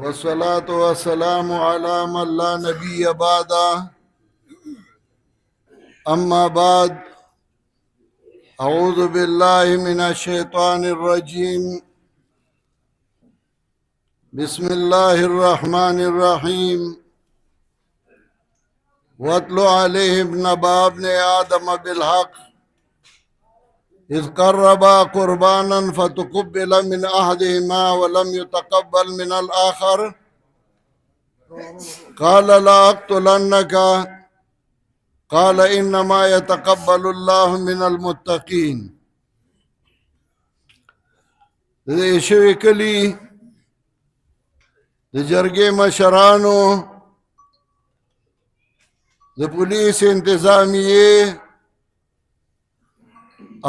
والصلاة والسلام على من لا نبي بعده أما بعد أعوذ بالله من الشيطان الرجيم بسم الله الرحمن الرحيم واتل عليهم نبأ ابن آدم بالحق إذ قربا قربانا فتقبل من أحدهما ولم يتقبل من الآخر قال لا أقتلنك قال إنما يتقبل الله من المتقين. د شوی کلی د جرګې مشرانو د پولیس انتظامیه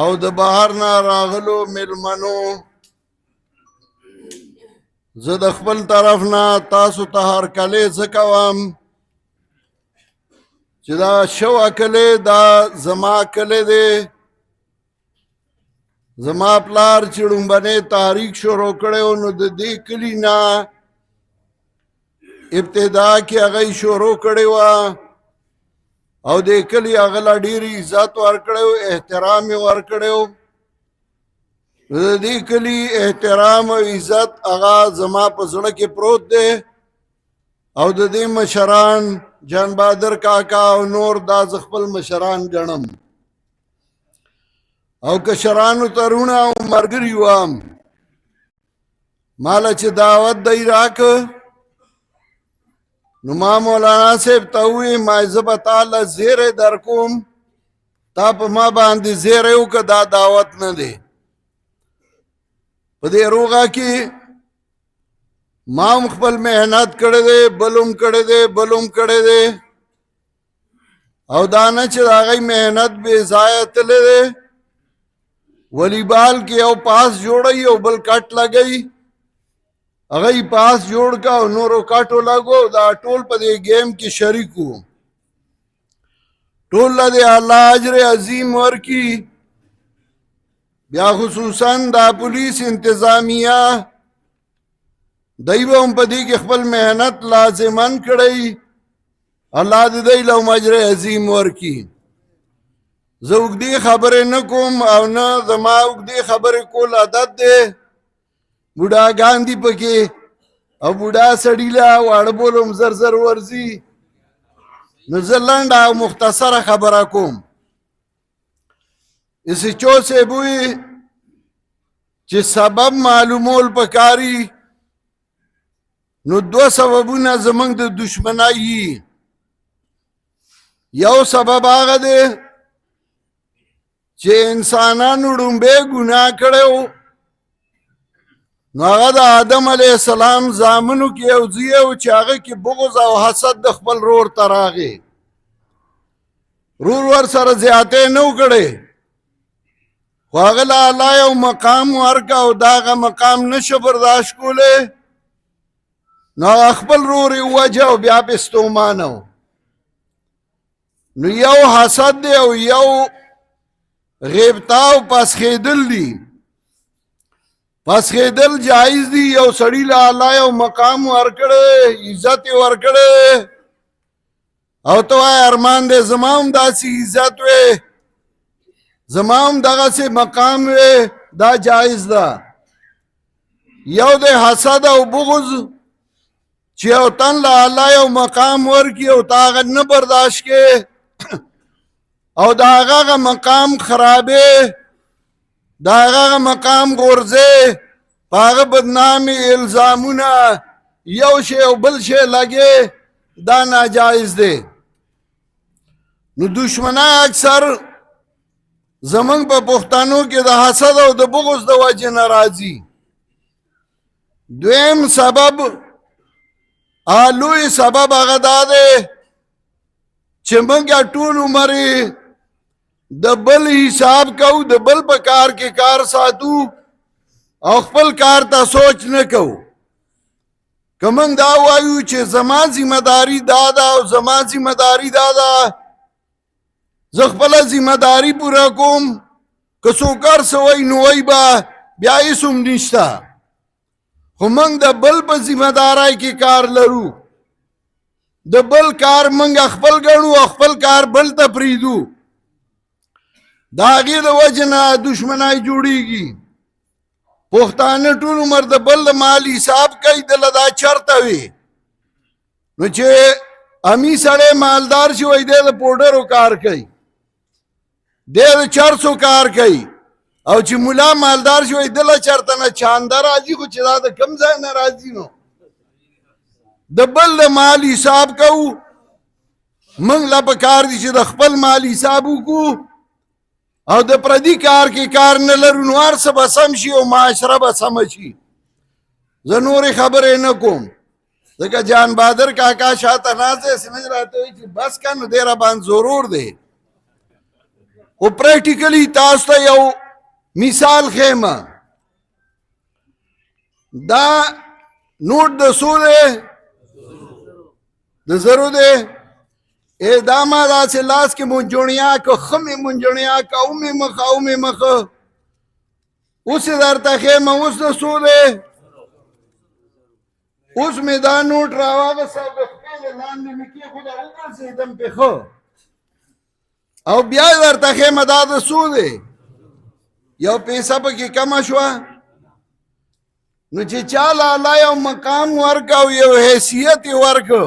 او د بهر نه راغلو مېلمنو زه د خپل طرف نه تاسو ته هرکلی زه کوم چې دا شوه کلی دا زما کلی دی. زما پلار چې ړومبنی تحریک شروع کړی نو د دې کلي نه ابتدا کې هغه شروع کړې وه او دې کلي هغه له ډېر عزت ورکړی و، احترام یې ورکړی و. د دې کلي احترام او عزت هغه زما په زړه کې پروت دی او د دې مشران جان بهادر کاکا او نور دا زه خپل مشران ګڼم او کشرانو ترونه او ملګري وم. ماله چې دعوت دی راکه نو ما مولانا صاحب ته وویل ما زه به تاله زیری در کوم، تا په ما باندې زیری وکړه دا دعوت نه دی. په دې روغه کې ما هم خپل محنت کړی دی، بل هم کړی دی، بل هم کړی دی او دا نه چې د هغوی محنت بې ځایه تللی دی. ولیبال کې یو پاس جوړوي او بل کټ لګوي، هغوی پاس جوړ کا او نورو کټو لګو، دا ټول په دې گیم کې شریک وو. ټول له دې الله اجر عظیم ورکړي. بیا خصوصا دا پولیس انتظامیه دی به هم په دې کې خپل محنت لازمن کړی، الله دې دی له اجر عظیم ورکړي. زه اوږدې خبرې نه کوم او نه زما اوږدې خبرې کول عادت دی. بوډاګان دي پکې او بوډا سړي له واړه بولم زر زر ورځي، نو زه لنډه او مختصره خبره کوم. اسچو صاحب وایي چې سبب معلومول پکاري، نو دو سببونه زمونږ د دشمنۍ. یو سبب هغه دی چې انسانانو ړومبی ګناه کړی و، نو هغه د آدم علیه السلام زامنو کې یو ځای و چې هغه کې بغض او حسد د خپل رور ته راغی. رور ورسره زیاتی نه و کړی، خو هغه له الله یو مقام ورکړه او د هغه مقام نشه برداشت کولی، نو هغه خپل رور یې ووجه او بیا پې ستومانه و. نو یو حسد دی او یو غیبته او پسخېدل دي. پسخېدل جایز دي، یو سړي له الله یو مقام ورکړی، عزت یې ورکړی او ته وایې ارمان دی زما هم داسې عزت وی، زما هم دغسې مقام وی، دا جایز ده. یو دی حسد او بغض چې یو تن له الله یو مقام ورکړي او ته هغه نه برداشت کې او د هغه مقام خرابې، د هغه مقام غورځې، په هغه بدنامې الزامونه یو شی او بل شی لګې، دا ناجایز دی. نو دشمنه اکثر زمونږ په پښتنو کې د حسد او د بغض د وجې نه راځي. دویم سبب لوی سبب هغه دا دی چې موږ ټول عمر د بل حساب کوو، د بل په کار کې کار ساتو او خپل کار ته سوچ نه کوو. که موږ دا وایو چې زما ذمه داري دا ده او زما ذمه داري دا ده، زه خپله ذمه داري پوره کوم، که څوک هر څه وایي نو وایي به بیا هېڅ هم نشته. خو موږ د بل په ذمہ دارۍ کې کار لرو، د بل کار موږ خپل ګڼو او خپل کار بل ته پرېږدو. د هغې د وجې نه دشمنۍ جوړېږي. پښتانه ټول عمر د بل د مال حساب کوي، دله دا چرته وي. نو چې امي سړی مالدار شي وایي دی د پوډرو کار کوي، دی د چرسو کار کوي. او چې ملا مالدار شي وایي دله چرته نه چانده راځي، خو چې دا د کوم ځای نه راځي. نو د بل د مال حساب کوو. موږ لا پکار دي چې د خپل مال حساب وکړو او د پردي کار کې کار نه لرو، نو هر څه به سم شي او معاشره به سمه شي. زه نورې خبرې نه کوم، ځکه جان بهادر کاکا شاته ناست دی، سمجھ راته وایي چې بس که نو دی را باندې ضرور دی. خو پریکټیکلي تاسو ته یو مثال ښیم. دا نوټ د څو دی؟ د زرو دی. دا ما داسې لاس کې منجوڼیا که ښه مې منجوڼیا که او مې مخه او مې مخه. اوس یې درته ښیم. اوس د څو دی؟ اوس مې دا نوټ راواغسته او د خپې د لاندې مې کېښوده، وګرځېدم پې ښه، او بیا یې درته ښیم دا د څو دی؟ یو پیسه پکې کمه شوه. نو چې چاله الله یو مقام ورکه او یو حیثیت یې ورکه،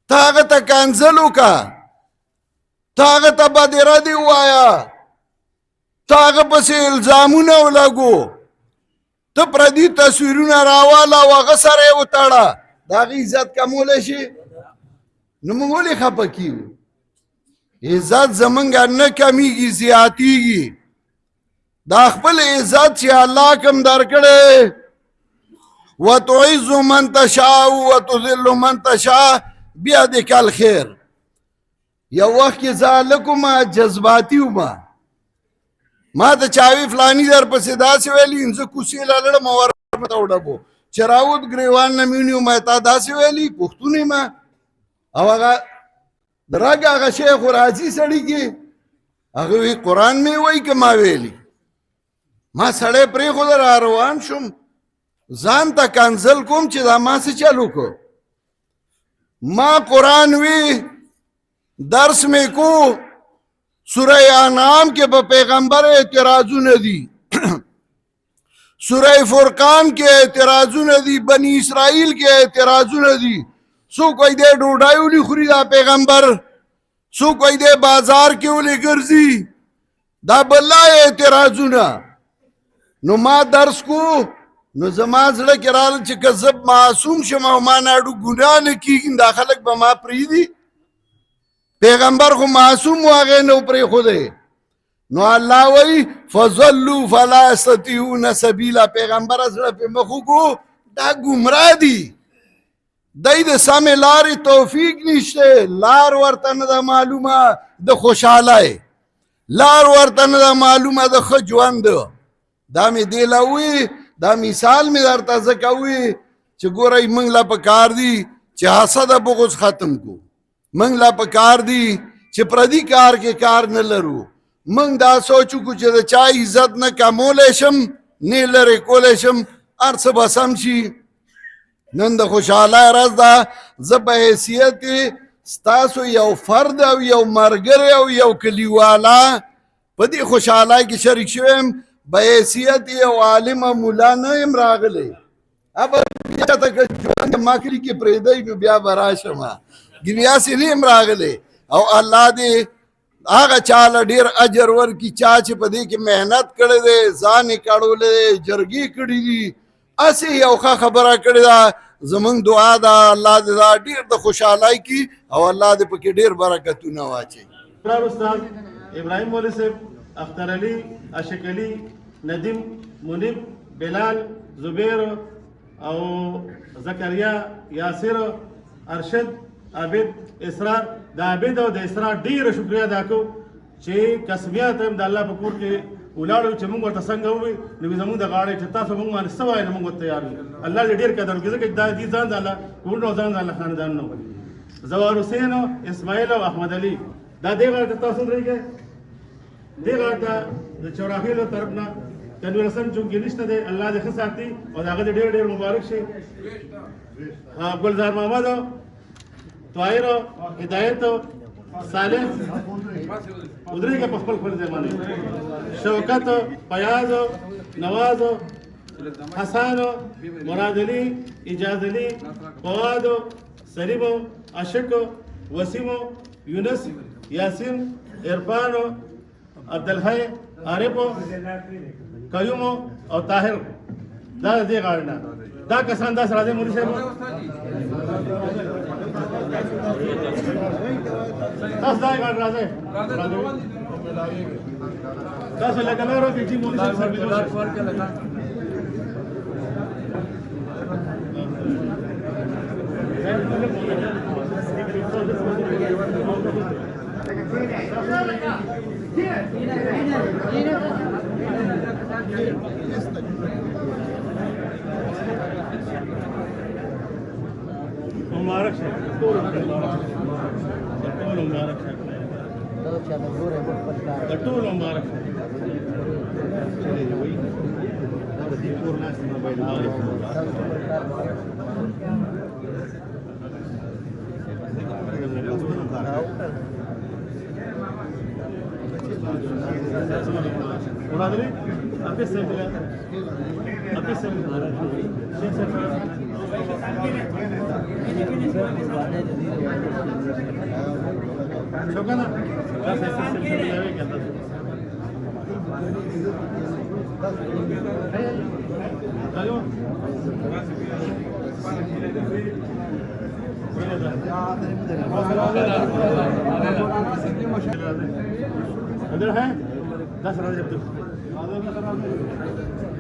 ته هغه ته کنځل وکړه، ته هغه ته بدردي ووایه، ته هغه پسې الزامونه ولګو، ته پردي تصویرونه راواله او هغه سره یې وتړه، د هغې عزت کمولی شي؟ نو موږ ولې خفه کېږو؟ عزت زمونږ نه کمیږي، زیاتېږي. دا خپل عزت چې الله کوم درکړی، وتعز من تشاء وتذل من تشاء بیدک الخیر. یو وخت کې زه هلک وم، جذباتي وم. ما ته چاوي فلاني در پسې داسې ویلي، زه کوڅې له لړم او ورته وډبو چې راوت ګریوان نه مې ونیو، ما تا داسې ویلي، پښتون یم. او هغه د رګ هغه شیخ خو راځي سړي کې، هغه وایي قرآن مې وایي که ما ویلي. ما سړی پرېښوده، را روان شوم، ځان ته کنځل کوم چې دا ما څه چل وکړو. ما قرآن وی درس مې کو، سوره انعام کې په پیغمبر اعتراضونه دي، سوره فرقان کې اعتراضونه دي، بنی اسرائیل کې اعتراضونه دي. څوک وایي دی ډوډۍ ولې خوري دا پیغمبر، څوک وایي دی بازار کې ولې ګرځي، دا بله اعتراضونه. نو ما درس کو، نو زما زړه کې راغله چې که زه معصوم شم او ما نه اډو ګناه نه کېږي، دا خلک به ما پرېږدي؟ پیغمبر خو معصوم و، هغې نه و پرېښودی. نو الله وایي فضلوا فلا یستطیعون سبیلا. پیغمبره زړه پې مخ وکړو، دا ګمراه دي، دی د سمې لارې توفیق نشته، لار ورته نه ده معلومه د خوشحالۍ، لار ورته نه ده معلومه د ښه ژوند. دا مې دې له ووایي، دا مثال مې درته ځکه ووایي چې ګورئ موږ له پکار دي چې حسد بغض ختم کو. موږ له پکار دي چې پردي کار کې کار نه لرو. موږ دا سوچ وکړو چې د چا عزت نه کمولی شم، نه لرې کولی شم، هر څه به سم شي. نن د خوشحالۍ ورځ ده. زه په حیثیت ستاسو یو فرد او یو ملګری او یو کلیواله په دې خوشحالۍ کې شریک شوی یم. په حیثیت یو عالمه ملا نه یم راغلی. ابه بیا ته که ژوند ما کلي کې پرېږدی نو بیا به راشم، ګیلیاسې نه یم راغلی. او الله دې هغه چا له ډېر اجر ورکړي چا چې په دې کې محنت کړی دی، ځان یې کړولی دی، جرګې کړي دي، هسې یو ښه خبره کړې ده. زمونږ دعا ده الله دې دا ډېر د خوشحالۍ کړي او الله دې پکې ډېر برکتونه واچوي. استاد ابراهیم مولوي صاحب، اختر علي، عاشق علي، ندیم، منیب، بلال، زبیر او زکریا، یاسر، ارشد، عابد، اسرار. د عابد او د اسرار ډېره شکریه ادا کوو چې قسمیات هم د الله په کور کې ولاړو چې موږ ورته څنګه ووایو نو زموږ د غاړې چې تاسو موږ باندې څه وایي نو موږ ورته تیار یو. الله دې ډېر قدر وکړي ځکه دا دې ځان د الله کورونه او ځان د الله خاندان نه وایي. زوار حسین او اسماعیل او احمد علي دا دې غاړې ته تاسو درېږئ، دې غاړې ته د چوراخیلو طرف نه کنورسن چونکې نشته دی الله دې ښه ساتي او د هغه دې ډېر ډېر مبارک شي ګلزار محمد طاهر هدایت صالح ودرېږه په خپل خپل ځای باندې شوکت فیاض نواز حسن مراد علي اجاز علي فواد سلیم اشق وسیم یونس یاسین عرفان عبدالحی عارف قیوم او طاهر دا دې غاړه نه دا کسان دا سره دې مولوي صاحب تاسو دا غاړه راځي تاسو لکه نورو کې چې مولوي صاحب سره ویلو مبارک شه ټول مبارک شه ټول مبارک شه دې پور ناس موبایل مراد علي आपके से मिला आपके से शेख साहब शौकाना बस ऐसे से मिलावे क्या था हेलो अंदर है 10 रात जब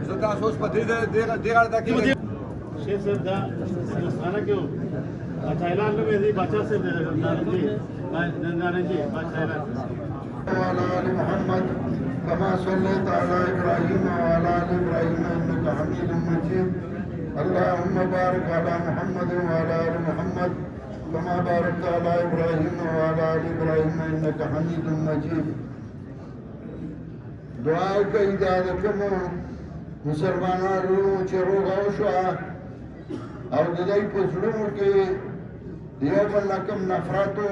सरकार सोच पर दे तक शेख साहब दा हिंदुस्तान के थाईलैंड में भी बादशाह से नारंगी बादशाह وعلى آل محمد كما صليت على إبراهيم وعلى آل إبراهيم إنك حميد مجيد اللهم بارك على محمد وعلى آل محمد كما باركت على إبراهيم وعلى آل إبراهيم إنك حميد مجيد دعا کوي دا د کوم مسلمانانو چې روغ او شو او د دې په زړونو کې دیو په لکم نفرتو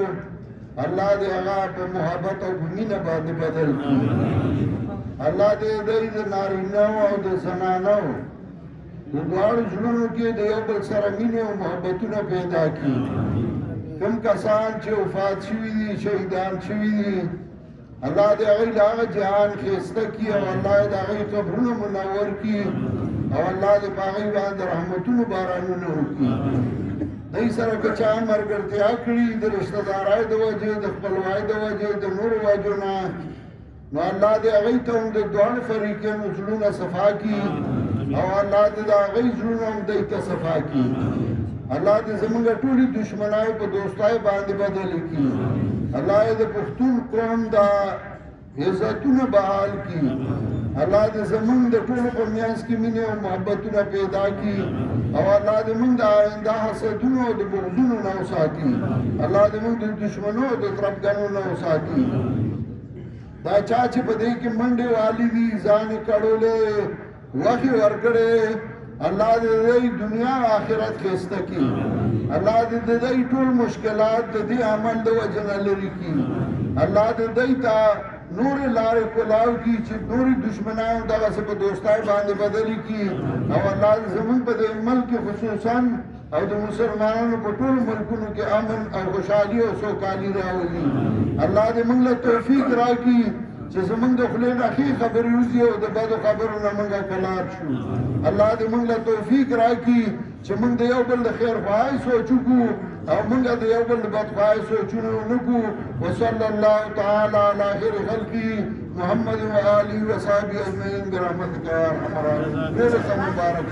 الله دې هغه په محبت او مینه باندې بدل کړي الله دې د نارینه او د زنانو د دوه زړونو کې دیو په سره مینه او محبتونه پیدا کړي کوم کسان چې وفات شوي دي شهیدان شوي دي الله دې هغه لاغه جهان خسته کی او الله دې هغه قبرونه منور کی او الله دې باغی باندې رحمتونو بارانونه وکړي دای سره که چا مرګرتیا کړی د رشتہ دارای د وجه د خپلوای د وجه د نور وجه نه نو الله دې هغه ته د دوه فریقونو زړونه صفا کی او الله دې هغه زړونه دې ته صفا کی الله دې زمونږ ټولي دشمنای په دوستای باندې بدل کی الله دې پښتون قوم دا عزتونه بحال کی الله دې زمونږ د ټولو په میانس کې مینه او محبتونه پیدا کی او الله دې موږ د آینده حسدونو او د بغضونو نه وساتي الله دې موږ د دشمنو او د طرفګانو نه وساتي دا چا چې په دې کې منډې والی دي ځان کړولې وخی ورکړې الله دې دنیا او آخرت خسته کی الله دې دې ټول مشکلات د دې عمل د وجنه لري کی الله دې ته نور لارې کولاو کی چې نور دشمنانو دغه څه په دوستای باندې بدلی کی او الله زمون په دې ملک خصوصا او د مسلمانانو په ټول ملکونو کې امن او خوشحالي او سوکالي راولي الله دې موږ له توفیق راکړي چې زمونږ د خولې نه ښې خبرې وځي او د بدو خبرو نه موږ کلار شو الله دې موږ له توفیق راکړي چې موږ د یو بل د خیر خوای سوچ وکړو او موږ د یو بل د بد خوای سوچونه ونه کړو وصلی الله تعالی علی خیر خلقی محمد و آله و صحابه اجمعین برحمتک یا ارحم الراحمین ډېر مبارک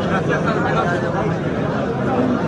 Gracias.